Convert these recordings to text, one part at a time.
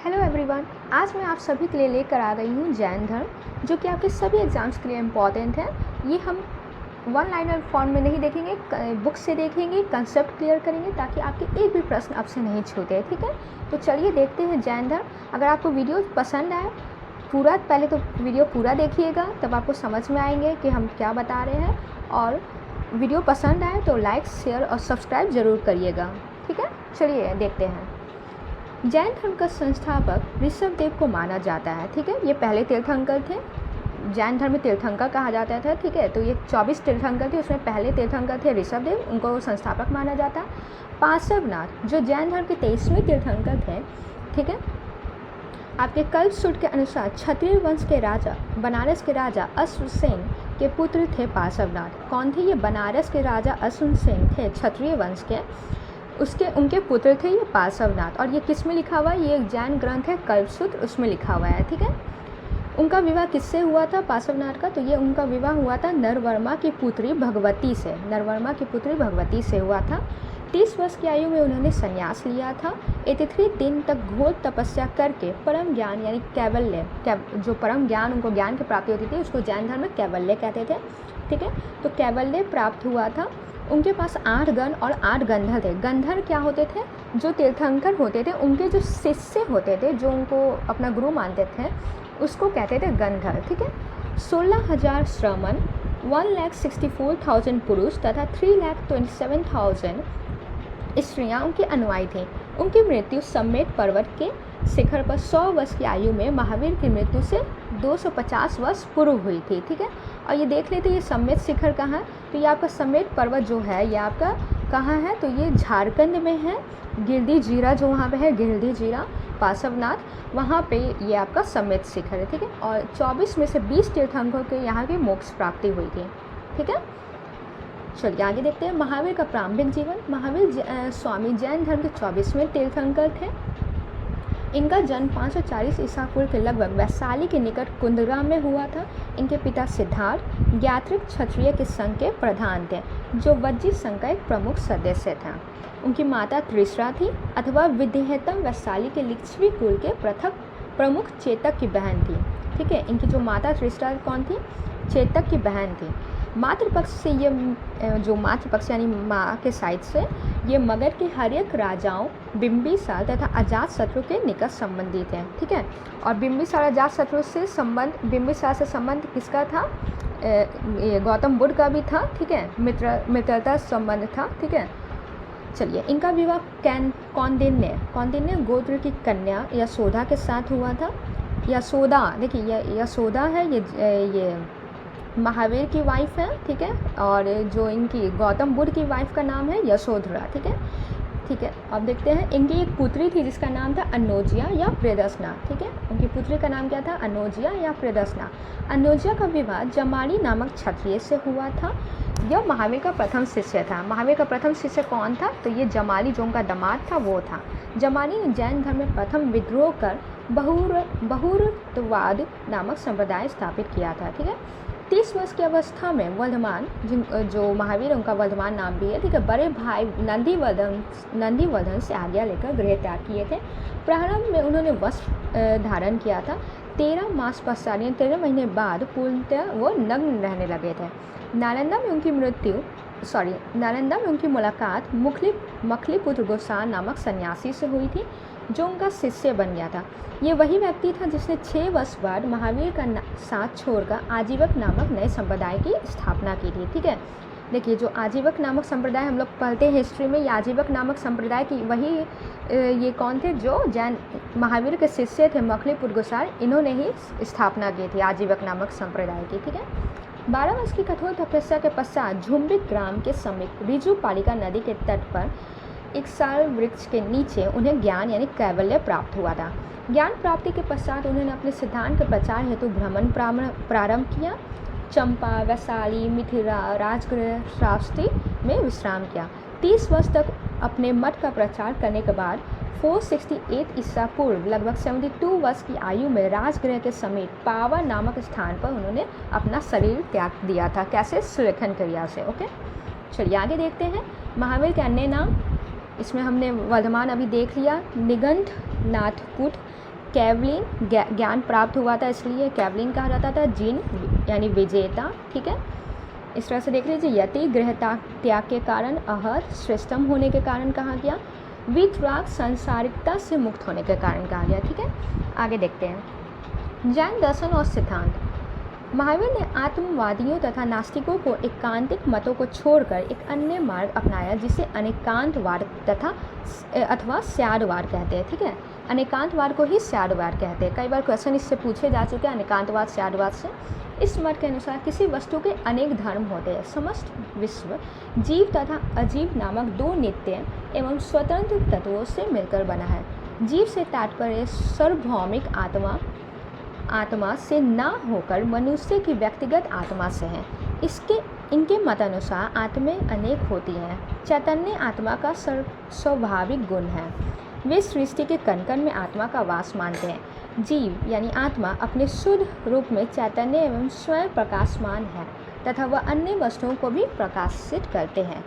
Hello everyone, आज मैं आप सभी के लिए लेकर आ गई हूँ जैन धर्म, जो कि आपके सभी एग्ज़ाम्स के लिए इम्पॉर्टेंट है। ये हम वन लाइनर फॉर्म में नहीं देखेंगे, बुक से देखेंगे, कंसेप्ट क्लियर करेंगे ताकि आपके एक भी प्रश्न आपसे नहीं छूटे। ठीक है, तो चलिए देखते हैं जैन धर्म। अगर आपको वीडियो पसंद आए पूरा, पहले तो वीडियो पूरा देखिएगा, तब आपको समझ में आएंगे कि हम क्या बता रहे हैं। और वीडियो पसंद आए तो लाइक, शेयर और सब्सक्राइब ज़रूर करिएगा। ठीक है, चलिए देखते हैं। जैन धर्म का संस्थापक ऋषभ देव को माना जाता है। ठीक है, ये पहले तीर्थंकर थे। जैन धर्म में तीर्थंकर कहा जाता था। ठीक है, तो ये 24 तीर्थंकर थे, उसमें पहले तीर्थंकर थे ऋषभ देव, उनको संस्थापक माना जाता है। पार्श्वनाथ जो जैन धर्म के 23वें तीर्थंकर थे। ठीक है, आपके कल्पसूत्र के अनुसार क्षत्रिय वंश के राजा, बनारस के राजा अश्वसेन के पुत्र थे पार्श्वनाथ। कौन थे ये? बनारस के राजा अश्वसेन थे, क्षत्रिय वंश के, उनके पुत्र थे ये पार्श्वनाथ। और ये किस में लिखा हुआ है? ये एक जैन ग्रंथ है कल्पसूत्र, उसमें लिखा हुआ है। ठीक है, उनका विवाह किससे हुआ था पार्श्वनाथ का? तो ये उनका विवाह हुआ था नरवर्मा की पुत्री भगवती से। नरवर्मा की पुत्री भगवती से हुआ था। 30 वर्ष की आयु में उन्होंने संन्यास लिया था। 83 दिन तक घोर तपस्या करके परम ज्ञान यानी कैवल्य, जो परम ज्ञान, उनको ज्ञान की प्राप्ति होती थी, उसको जैन धर्म में कैवल्य कहते थे। ठीक है, तो कैवल्य प्राप्त हुआ था। उनके पास 8 गण और 8 गंधर थे। गंधर क्या होते थे? जो तीर्थंकर होते थे, उनके जो शिष्य होते थे, जो उनको अपना गुरु मानते थे, उसको कहते थे गंधर। ठीक है, 16,000 श्रमण, 1,64,000 पुरुष तथा 3,27,000 स्त्रियाँ उनकी अनुयायी थीं। उनकी मृत्यु सम्मेट पर्वत के शिखर पर 100 वर्ष की आयु में महावीर की मृत्यु से 250 वर्ष पूर्व हुई थी। ठीक है, और ये देख लेते ये सम्मेट शिखर कहाँ है? तो ये आपका सम्मेट पर्वत जो है ये आपका कहाँ है? तो ये झारखंड में है। गिरदी जीरा जो वहाँ पे है, गिरदी जीरा, पार्श्वनाथ, वहाँ पे ये आपका सम्मेट शिखर है। ठीक है, और 24 में से 20 तीर्थंकरों के यहाँ की मोक्ष प्राप्ति हुई थी। ठीक है, चलिए आगे देखते हैं। महावीर का प्रारंभिक जीवन। महावीर स्वामी जैन धर्म के 24वें तीर्थंकर थे। इनका जन्म 540 ईसा पूर्व के लगभग वैशाली के निकट कुंदग्राम में हुआ था। इनके पिता सिद्धार्थ ज्ञात्रिक क्षत्रिय के संघ के प्रधान थे, जो वज्जी संघ का एक प्रमुख सदस्य था। उनकी माता त्रिशरा थी अथवा विदेहतम वैशाली के लिच्छवी कुल के प्रमुख चेतक की बहन थी। ठीक है, इनकी जो माता त्रिशरा कौन थी? चेतक की बहन थी। मातृपक्ष से ये जो मातृपक्ष यानी माँ के साइड से ये मगध के हर एक राजाओं बिंबिसार तथा अजातशत्रु के निकट संबंधित हैं। ठीक है, और बिंबिसार अजातशत्रु से संबंध, बिंबिसार से संबंध किसका था? ये गौतम बुद्ध का भी था। ठीक है, मित्रता संबंध था। ठीक है, चलिए इनका विवाह कौंडिन्य गोत्र की कन्या यशोदा के साथ हुआ था। यशोदा, देखिए यशोदा है, ये महावीर की वाइफ है। ठीक है, और जो इनकी गौतम बुद्ध की वाइफ का नाम है यशोधरा। ठीक है, ठीक है, अब देखते हैं। इनकी एक पुत्री थी जिसका नाम था अनोजिया या प्रियदर्शना। ठीक है, उनकी पुत्री का नाम क्या था? अनोजिया या प्रियदर्शना। अनोजिया का विवाह जमानी नामक क्षत्रिय से हुआ था। यह महावीर का प्रथम शिष्य था। महावीर का प्रथम शिष्य कौन था? तो ये जमाली, जो उनका दामाद था वो था। जमानी ने जैन धर्म में प्रथम विद्रोह कर बहुरत्ववाद नामक संप्रदाय स्थापित किया था। ठीक है, 30 वर्ष की अवस्था में वर्धमान, जो महावीर उनका वर्धमान नाम भी है। ठीक है, बड़े भाई नंदीवर्धन से आज्ञा लेकर गृह त्याग किए थे। प्रारंभ में उन्होंने वस्त्र धारण किया था। 13 मास पश्चात, 13 महीने बाद पूर्णतः वो नग्न रहने लगे थे। नालंदा में उनकी मुलाकात मखलीपुत्र गोसाण नामक सन्यासी से हुई थी, जो उनका शिष्य बन गया था। ये वही व्यक्ति था जिसने 6 वर्ष बाद महावीर का साथ छोड़कर आजीवक नामक नए संप्रदाय की स्थापना की थी। ठीक है, देखिए जो आजीवक नामक संप्रदाय हम लोग पढ़ते हैं हिस्ट्री में, ये आजीवक नामक संप्रदाय की वही ये कौन थे? जो जैन महावीर के शिष्य थे, मखलीपुत्र गोसाण, इन्होंने ही स्थापना की थी आजीवक नामक संप्रदाय की। ठीक है, 12 वर्ष की कठोर तपस्या के पश्चात झुम्बिक ग्राम के समीप रिजु पालिका नदी के तट पर एक साल वृक्ष के नीचे उन्हें ज्ञान यानी कैवल्य प्राप्त हुआ था। ज्ञान प्राप्ति के पश्चात उन्होंने अपने सिद्धांत के प्रचार हेतु भ्रमण प्रारंभ किया। चंपा, वैशाली, मिथिला, राजगृह, श्रावस्ती में विश्राम किया। 30 वर्ष तक अपने मठ का प्रचार करने के बाद 468 ईसा पूर्व लगभग 72 वर्ष की आयु में राजगृह के समीप पावा नामक स्थान पर उन्होंने अपना शरीर त्याग दिया था। कैसे? सुलेखन क्रिया से। ओके, चलिए आगे देखते हैं। महावीर के अन्य नाम, इसमें हमने वर्धमान अभी देख लिया। निगंठ नाथपुट, कैवलिन ज्ञान प्राप्त हुआ था इसलिए कैवलिन कहा जाता था। जिन यानी विजेता, ठीक है। इस तरह से देख लीजिए। यति गृहता त्याग के कारण, अहर श्रेष्ठम होने के कारण कहा गया, वितराग सांसारिकता से मुक्त होने के कारण कहा गया, ठीक है। आगे देखते हैं जैन दर्शन और सिद्धांत। महावीर ने आत्मवादियों तथा नास्तिकों को एकांतिक मतों को छोड़कर एक अन्य मार्ग अपनाया जिसे अनेकांतवाद तथा अथवा स्यादवाद कहते हैं, ठीक है। अनेकांतवाद को ही स्यादवाद कहते हैं। कई बार क्वेश्चन इससे पूछे जा चुके हैं अनेकांतवाद स्यादवाद से। इस मत के अनुसार किसी वस्तु के अनेक धर्म होते हैं। समस्त विश्व जीव तथा अजीव नामक दो नित्य एवं स्वतंत्र तत्वों से मिलकर बना है। जीव से तात्पर्य सार्वभौमिक आत्मा से ना होकर मनुष्य की व्यक्तिगत आत्मा से है। इनके मतानुसार आत्माएं अनेक होती हैं। चैतन्य आत्मा का स्वाभाविक गुण है। वे सृष्टि के कण कण में आत्मा का वास मानते हैं। जीव यानी आत्मा अपने शुद्ध रूप में चैतन्य एवं स्वयं प्रकाशमान है तथा वह अन्य वस्तुओं को भी प्रकाशित करते हैं।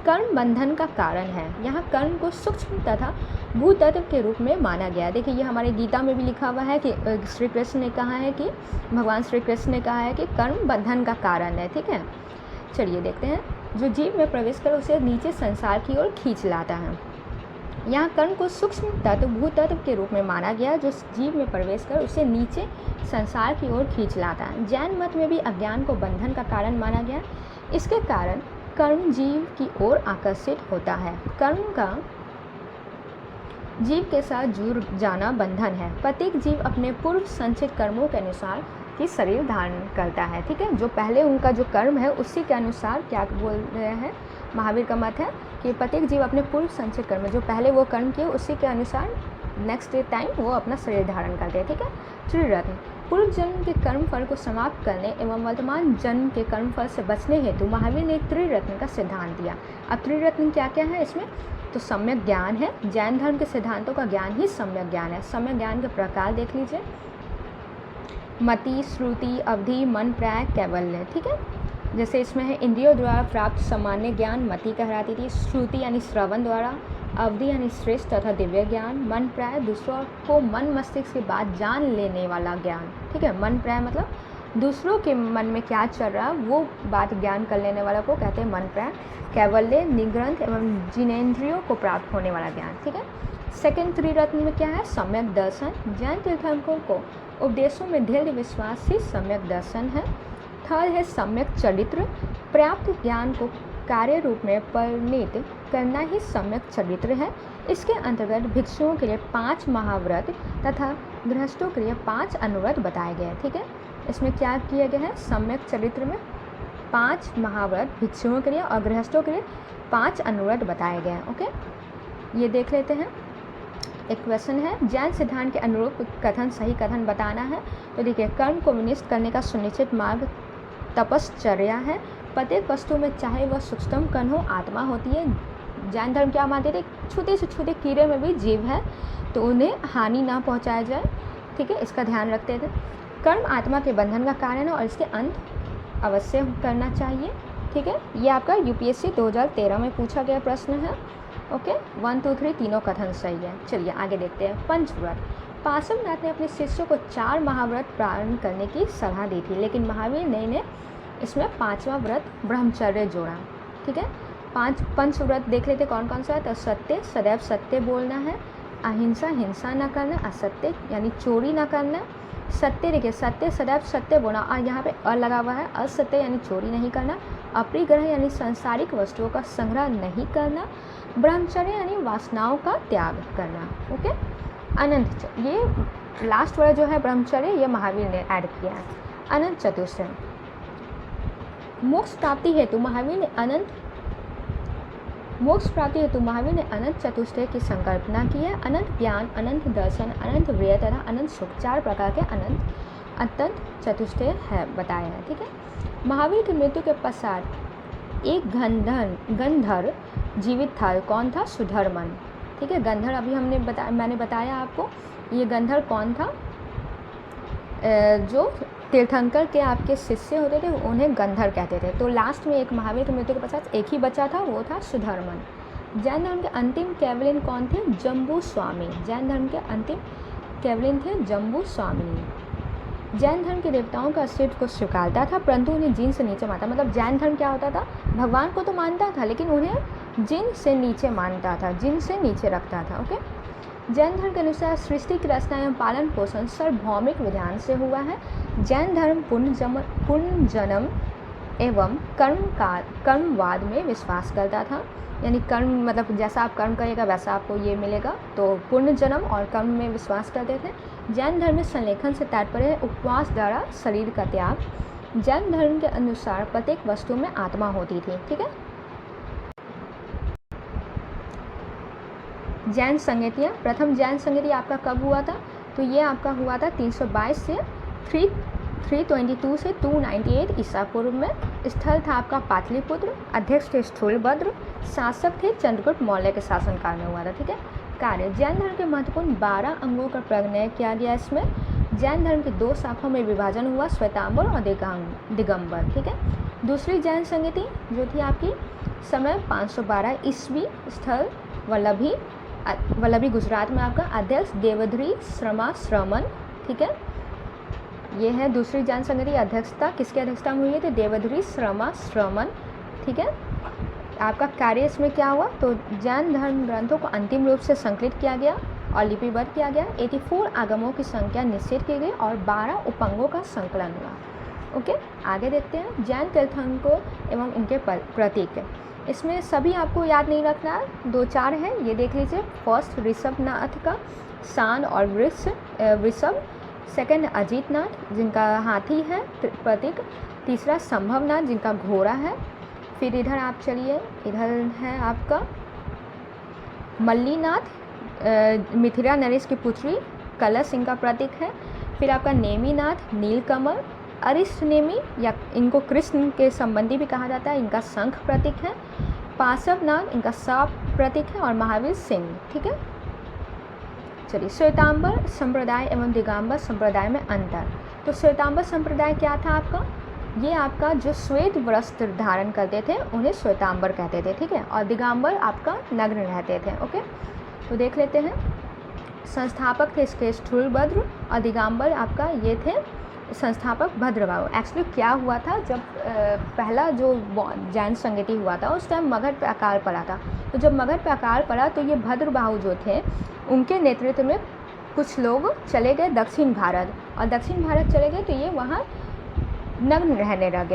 कर्म बंधन का कारण है। यहाँ कर्म को सूक्ष्म तथा भूतत्व के रूप में माना गया है। देखिए ये हमारे गीता में भी लिखा हुआ है कि श्री कृष्ण ने कहा है कि भगवान श्री कृष्ण ने कहा है कि कर्म बंधन का कारण है, ठीक है। चलिए देखते हैं। जो जीव में प्रवेश कर उसे नीचे संसार की ओर खींच लाता है। यहाँ कर्म को सूक्ष्म तत्व भूतत्व के रूप में माना गया जो जीव में प्रवेश कर उसे नीचे संसार की ओर खींच लाता है। जैन मत में भी अज्ञान को बंधन का कारण माना गया। इसके कारण कर्म जीव की ओर आकर्षित होता है। कर्म का जीव के साथ जुड़ जाना बंधन है। प्रत्येक जीव अपने पूर्व संचित कर्मों के अनुसार ही शरीर धारण करता है, ठीक है। जो पहले उनका जो कर्म है उसी के अनुसार क्या बोल रहे हैं महावीर का मत है कि प्रत्येक जीव अपने पूर्व संचित कर्म जो पहले वो कर्म किए उसी के अनुसार नेक्स्ट टाइम वो अपना शरीर धारण करते हैं, ठीक है। त्रिरत्न पूर्व जन्म के कर्म फल को समाप्त करने एवं वर्तमान जन्म के कर्म फल से बचने हेतु महावीर ने त्रिरत्न का सिद्धांत दिया। अब त्रिरत्न क्या क्या है इसमें, तो सम्यक ज्ञान है। जैन धर्म के सिद्धांतों का ज्ञान ही सम्यक ज्ञान है। सम्यक ज्ञान के प्रकार देख लीजिए। मति, श्रुति, अवधि, मन, प्राय, कैवल्य, ठीक है। जैसे इसमें है इंद्रियों द्वारा प्राप्त सामान्य ज्ञान मति कहलाती थी। श्रुति यानी श्रवण द्वारा, अवधि यानी श्रेष्ठ तथा दिव्य ज्ञान, मन प्राय दूसरों को मन मस्तिष्क के बाद जान लेने वाला ज्ञान, ठीक है। मन प्राय मतलब दूसरों के मन में क्या चल रहा है वो बात ज्ञान कर लेने वाला को कहते हैं मन प्राय। कैवल्य निग्रंथ एवं जिनेन्द्रियों को प्राप्त होने वाला ज्ञान, ठीक है। सेकंड त्रिरत्न में क्या है, सम्यक दर्शन। जैन तीर्थंकरों को उपदेशों में दृढ़ विश्वास ही सम्यक दर्शन है। थर्ड है सम्यक चरित्र। प्राप्त ज्ञान को कार्य रूप में परिणित करना ही सम्यक चरित्र है। इसके अंतर्गत भिक्षुओं के लिए 5 महाव्रत तथा गृहस्थों के लिए 5 अनुव्रत बताए गए हैं, ठीक है। इसमें क्या किया गया है, सम्यक चरित्र में 5 महाव्रत भिक्षुओं के लिए और गृहस्थों के लिए 5 अनुव्रत बताए गए हैं, ओके। ये देख लेते हैं। एक क्वेश्चन है, जैन सिद्धांत के अनुरूप कथन सही कथन बताना है। तो देखिए, कर्म को विनिष्ट करने का सुनिश्चित मार्ग तपश्चर्या है। प्रत्येक वस्तु में चाहे वह सूक्ष्मतम कण हो आत्मा होती है। जैन धर्म क्या मानते थे, छोटे से छोटे कीड़े में भी जीव है तो उन्हें हानि ना पहुंचाया जाए, ठीक है। इसका ध्यान रखते थे। कर्म आत्मा के बंधन का कारण है और इसके अंत अवश्य करना चाहिए, ठीक है। ये आपका यूपीएससी 2013 में पूछा गया प्रश्न है, ओके। 1, 2, 3 तीनों कथन सही है। चलिए आगे देखते हैं। पंचव्रत। पार्श्वनाथ ने अपने शिष्यों को 4 महाव्रत प्रारंभ करने की सलाह दी थी, लेकिन महावीर ने इसमें 5वां व्रत ब्रह्मचर्य जोड़ा, ठीक है। 5 पंचव्रत देख लेते कौन कौन सा है। तो सत्य, सदैव सत्य बोलना है। अहिंसा, हिंसा न करना। असत्य यानी चोरी न करना। सत्य, देखिए सत्य सदैव सत्य बोलना और यहाँ पे अ लगा हुआ है। असत्य यानी चोरी नहीं करना। अप्रिग्रह यानी सांसारिक वस्तुओं का संग्रह नहीं करना। ब्रह्मचर्य यानी वासनाओं का त्याग करना, ओके। अनंत, ये लास्ट वाला जो है ब्रह्मचर्य, ये महावीर ने ऐड किया है। अनंत चतुष्टय। मोक्ष प्राप्ति हेतु महावीर ने अनंत चतुष्टय की संकल्पना की है। अनंत ज्ञान, अनंत दर्शन, अनंत व्यय तथा अनंत सुख, 4 प्रकार के अनंत चतुष्टय है बताया है, ठीक है। महावीर की मृत्यु के पश्चात एक गंधर्व जीवित था। कौन था, सुधर्मन, ठीक है। गंधर्व अभी मैंने बताया आपको, ये गंधर्व कौन था, जो तीर्थंकर के आपके शिष्य होते थे उन्हें गंधर्व कहते थे। तो लास्ट में एक महावीर की मृत्यु के पश्चात एक ही बचा था, वो था सुधर्मन। जैन धर्म के अंतिम कैवलिन कौन थे, जम्बू स्वामी। जैन धर्म के अंतिम कैवलिन थे जम्बू स्वामिनी। जैन धर्म के देवताओं का अस्तित्व को स्वीकारता था, परंतु उन्हें जिन से नीचे मानता। मतलब जैन धर्म क्या होता था, भगवान को तो मानता था लेकिन उन्हें जिन से नीचे मानता था, जिन से नीचे रखता था। ओके। जैन धर्म के अनुसार सृष्टि की रचना एवं पालन पोषण सार्वभौमिक विधान से हुआ है। जैन धर्म पुनर्जन्म एवं कर्मवाद में विश्वास करता था, यानी कर्म मतलब जैसा आप कर्म करिएगा वैसा आपको ये मिलेगा, तो पुनर्जन्म और कर्म में विश्वास करते थे। जैन धर्म में संलेखन से तात्पर्य है उपवास द्वारा शरीर का त्याग। जैन धर्म के अनुसार प्रत्येक वस्तु में आत्मा होती थी। ठीक है। जैन संगतियाँ, प्रथम जैन संगति आपका कब हुआ था, तो ये आपका हुआ था 322 से 322 से 298 ईसा पूर्व में। स्थल था आपका पाटलिपुत्र, अध्यक्ष थे स्थूलभद्र, शासक थे चंद्रगुप्त मौर्य के शासनकाल में हुआ था। ठीक है। कार्य, जैन धर्म के महत्वपूर्ण 12 अंगों का प्रणय किया गया। इसमें जैन धर्म की 2 शाखाओं में विभाजन हुआ, श्वेतांबर और दिगंबर। ठीक है। दूसरी जैन संगति जो थी आपकी समय 512 ईस्वी, स्थल वल्लभी गुजरात में आपका, अध्यक्ष देवधरी श्रमण। ठीक है। ये है दूसरी जैन संगति। अध्यक्षता किसकी अध्यक्षता में हुई है, तो देवधरी श्रमण। ठीक है। आपका कार्य इसमें क्या हुआ, तो जैन धर्म ग्रंथों को अंतिम रूप से संकलित किया गया और लिपिबद्ध किया गया। 84 आगमों की संख्या निश्चित की गई और 12 उपंगों का संकलन हुआ। ओके। आगे देखते हैं जैन तीर्थंकरों एवं उनके प्रतीक। इसमें सभी आपको याद नहीं रखना है, 2-4 है, ये देख लीजिए। फर्स्ट ऋषभनाथ का शान और वृषभ। सेकंड अजीतनाथ जिनका हाथी है प्रतीक। तीसरा संभवनाथ जिनका घोड़ा है। फिर इधर आप चलिए, इधर है आपका मल्लीनाथ, मिथिला नरेश की पुत्री, कलश इनका प्रतीक है। फिर आपका नेमीनाथ नीलकमल, अरिष्ट नेमी या इनको कृष्ण के संबंधी भी कहा जाता है, इनका शंख प्रतीक है। पाशवनाथ इनका सांप प्रतीक है और महावीर सिंह। ठीक है। चलिए, श्वेतांबर संप्रदाय एवं दिगंबर संप्रदाय में अंतर। तो श्वेतांबर संप्रदाय क्या था आपका, ये आपका जो श्वेत वस्त्र धारण करते थे उन्हें श्वेतांबर कहते थे। ठीक है। और दिगंबर आपका नग्न रहते थे। ओके। तो देख लेते हैं। संस्थापक थे इसके स्थूलभद्र और दिगंबर आपका ये थे संस्थापक भद्रबाहु। एक्चुअली क्या हुआ था, जब पहला जो जैन संगति हुआ था उस टाइम मगध पे अकाल पड़ा था। तो जब मगध पे अकाल पड़ा तो ये भद्रबाहु जो थे उनके नेतृत्व में कुछ लोग चले गए दक्षिण भारत, और दक्षिण भारत चले गए तो ये वहाँ नग्न रहने लगे।